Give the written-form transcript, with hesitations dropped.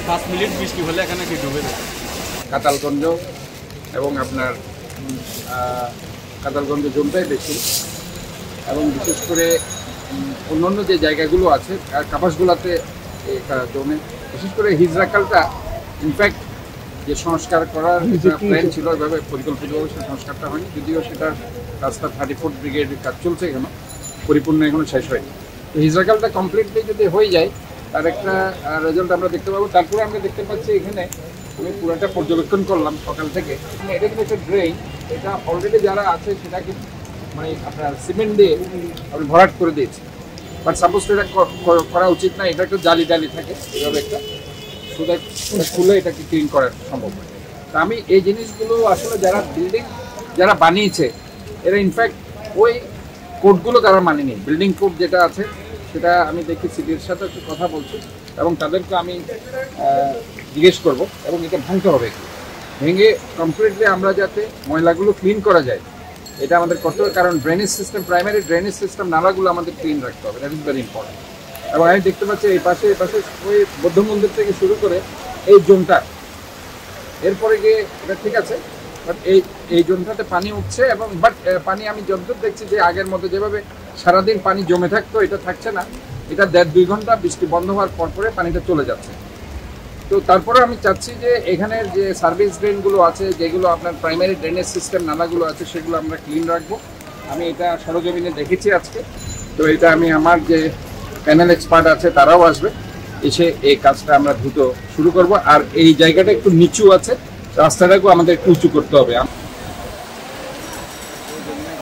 5 minute বৃষ্টি হলে এখানে কি ডুবে যায়। কাতালগঞ্জ এবং আপনার কাতালগঞ্জ জোনটাই বেশি, এবং বিশেষ করে অন্যান্য যে জায়গাগুলো আছে কাপাসগুলাতে জমে, বিশেষ করে হিজরাকালটা ইনফ্যাক্ট যে সংস্কার করার প্ল্যান ছিল ওইভাবে পরিকল্পিতভাবে সে সংস্কারটা হয়নি, যদিও সেটার রাস্তা 34 ব্রিগেডের কাজ চলছে এখনো, পরিপূর্ণ এখনো শেষ হয়নি। তো হিজরাকালটা কমপ্লিটলি যদি হয়ে যায় তার একটা রেজাল্ট আমরা দেখতে পাবো। তারপরে আমরা দেখতে পাচ্ছি এখানে আমি পুরোটা পর্যবেক্ষণ করলাম সকাল থেকে, এটা কিন্তু একটা ড্রেন, এটা অলরেডি যারা আছে সেটাকে মানে আপনার সিমেন্ট দিয়ে আপনি ভরাট করে দিয়েছে, বাট সাপোজ এটা করা উচিত না, এটা একটু জালি জালি থাকে এভাবে একটা, সুদা খুলে এটাকে ক্লিন করা সম্ভব। তা আমি এই জিনিসগুলো আসলে যারা বিল্ডিং যারা বানিয়েছে এরা ইনফ্যাক্ট ওই কোডগুলো তারা মানেনি, বিল্ডিং কোড যেটা আছে সেটা আমি দেখি সিটির সাথে একটু কথা বলছি এবং তাদেরকে আমি জিজ্ঞেস করব এবং এটা ভাঙতে হবে, ভেঙে কমপ্লিটলি আমরা যাতে ময়লাগুলো ক্লিন করা যায় এটা আমাদের করতে হবে, কারণ drainage system, primary drainage system নালাগুলো আমাদের ক্লিন রাখতে হবে, দ্যাট ইজ ভেরি ইম্পর্টেন্ট। এবং আমি দেখতে পাচ্ছি এই পাশে ওই বৌদ্ধ মন্দির থেকে শুরু করে এই জোনটা, এরপরে গিয়ে এটা ঠিক আছে, বাট এই জোনটাতে পানি উঠছে এবং বাট পানি আমি যতদূর দেখছি যে আগের মতো যেভাবে সারাদিন পানি জমে থাকতো এটা থাকছে না, এটা 1.5-2 ঘন্টা বৃষ্টি বন্ধ হওয়ার পরে পানিটা চলে যাচ্ছে। তো তারপরে আমি চাচ্ছি যে এখানের যে সার্ভিস ড্রেনগুলো আছে, যেগুলো আপনার প্রাইমারি ড্রেনেজ সিস্টেম নালাগুলো আছে সেগুলো আমরা ক্লিন রাখবো। আমি এটা সরজমিনে দেখেছি আজকে, তো এটা আমি আমার যে প্যানেল এক্সপার্ট আছে তারাও আসবে, এসে এই কাজটা আমরা দ্রুত শুরু করব। আর এই জায়গাটা একটু নিচু আছে, রাস্তাটাকেও আমাদের একটু উঁচু করতে হবে।